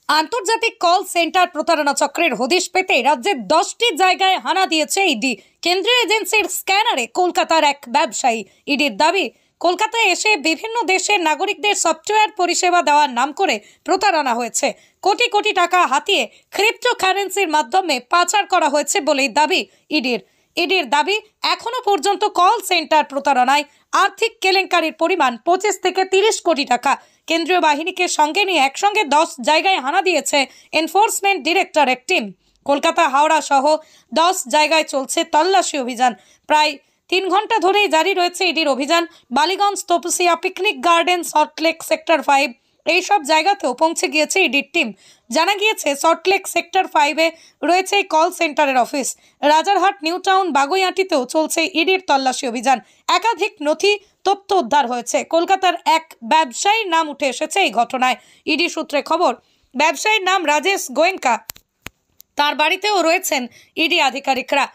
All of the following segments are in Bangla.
আন্তর্জাতিক কল সেন্টার প্রতারণা চক্রের হদিশ পেতে রাজ্যের 10টি জায়গায় হানা দিয়েছে ইডি। কেন্দ্রীয় এজেন্সির স্ক্যানারে কলকাতার এক ব্যবসায়ী। ইডির দাবি, কলকাতায় এসে বিভিন্ন দেশের নাগরিকদের সফটওয়্যার পরিষেবা দেওয়ার নাম করে প্রতারণা হয়েছে। কোটি কোটি টাকা হাতিয়ে ক্রিপ্টোকারেন্সির মাধ্যমে পাচার করা হয়েছে বলেই দাবি ইডির দাবি, এখনো পর্যন্ত কল সেন্টার প্রতারণায় আর্থিক কেলেঙ্কারির পরিমাণ 25 থেকে 30 কোটি টাকা। কেন্দ্রীয় বাহিনীকে সঙ্গে নিয়ে একসঙ্গে 10 জায়গায় হানা দিয়েছে enforcement directorate team. Kolkata, Howrah সহ 10 জায়গায় চলছে তল্লাশি অভিযান। প্রায় 3 ঘন্টা ধরেই জারি রয়েছে ইডির অভিযান। Ballygunge, Topsia, picnic garden, Salt Lake, sector 5 এইসব জায়গাতেও পৌঁছে গিয়েছে ইডির টিম। জানা গিয়েছে, সল্টলেক সেক্টর 5-এ রয়েছে এই কল সেন্টারের অফিস। রাজারহাট, নিউ টাউন, বাগুইআটিতেও চলছে ইডির তল্লাশি অভিযান। একাধিক নথি তথ্য উদ্ধার হয়েছে। কলকাতার এক ব্যবসায়ীর নাম উঠে এসেছে এই ঘটনায়। ইডি সূত্রে খবর, ব্যবসায়ীর নাম রাজেশ গোয়েঙ্কা। তার বাড়িতেও রয়েছেন ইডি আধিকারিকরা।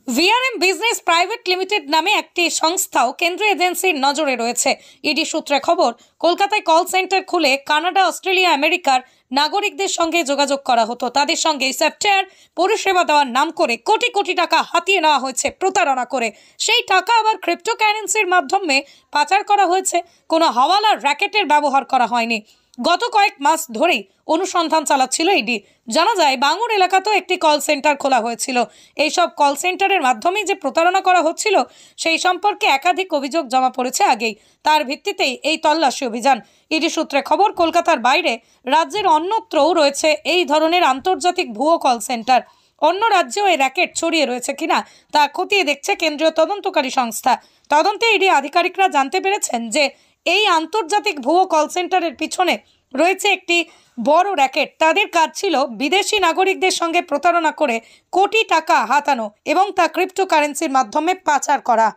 ভিআরএম বিজনেস প্রাইভেট লিমিটেড নামে একটি সংস্থাও কেন্দ্রীয় এজেন্সির নজরে রয়েছে। ইডি সূত্রে খবর, কলকাতায় কল সেন্টার খুলে কানাডা, অস্ট্রেলিয়া, আমেরিকার নাগরিকদের সঙ্গে যোগাযোগ করা হতো। তাদের সঙ্গে সফটওয়্যার পরিষেবা দেওয়ার নাম করে কোটি কোটি টাকা হাতিয়ে নেওয়া হয়েছে প্রতারণা করে। সেই টাকা আবার ক্রিপ্টোকারেন্সির মাধ্যমে পাচার করা হয়েছে। কোনো হাওয়ালার র্যাকেটের ব্যবহার করা হয়নি। গত কয়েক মাস ধরেই অনুসন্ধান চালাচ্ছিল ইডি। জানা যায়, বাঙুর এলাকাতেও একটি কল সেন্টার খোলা হয়েছিল। এইসব কল সেন্টারের মাধ্যমে যে প্রতারণা করা হচ্ছিল সেই সম্পর্কে একাধিক অভিযোগ জমা পড়েছে আগেই। তার ভিত্তিতেই এই তল্লাশি অভিযান। ইডি সূত্রে খবর, কলকাতার বাইরে রাজ্যের অন্যত্রও রয়েছে এই ধরনের আন্তর্জাতিক ভুয়ো কল সেন্টার। অন্য রাজ্যেও এই র্যাকেট ছড়িয়ে রয়েছে কিনা তা খতিয়ে দেখছে কেন্দ্রীয় তদন্তকারী সংস্থা। তদন্তে ইডি আধিকারিকরা জানতে পেরেছেন যে এই আন্তর্জাতিক ভুয়ো কল সেন্টারের পিছনে রয়েছে একটি বড় র্যাকেট। তাদের কাজ ছিল বিদেশি নাগরিকদের সঙ্গে প্রতারণা করে কোটি টাকা হাতানো এবং তা ক্রিপ্টোকারেন্সির মাধ্যমে পাচার করা।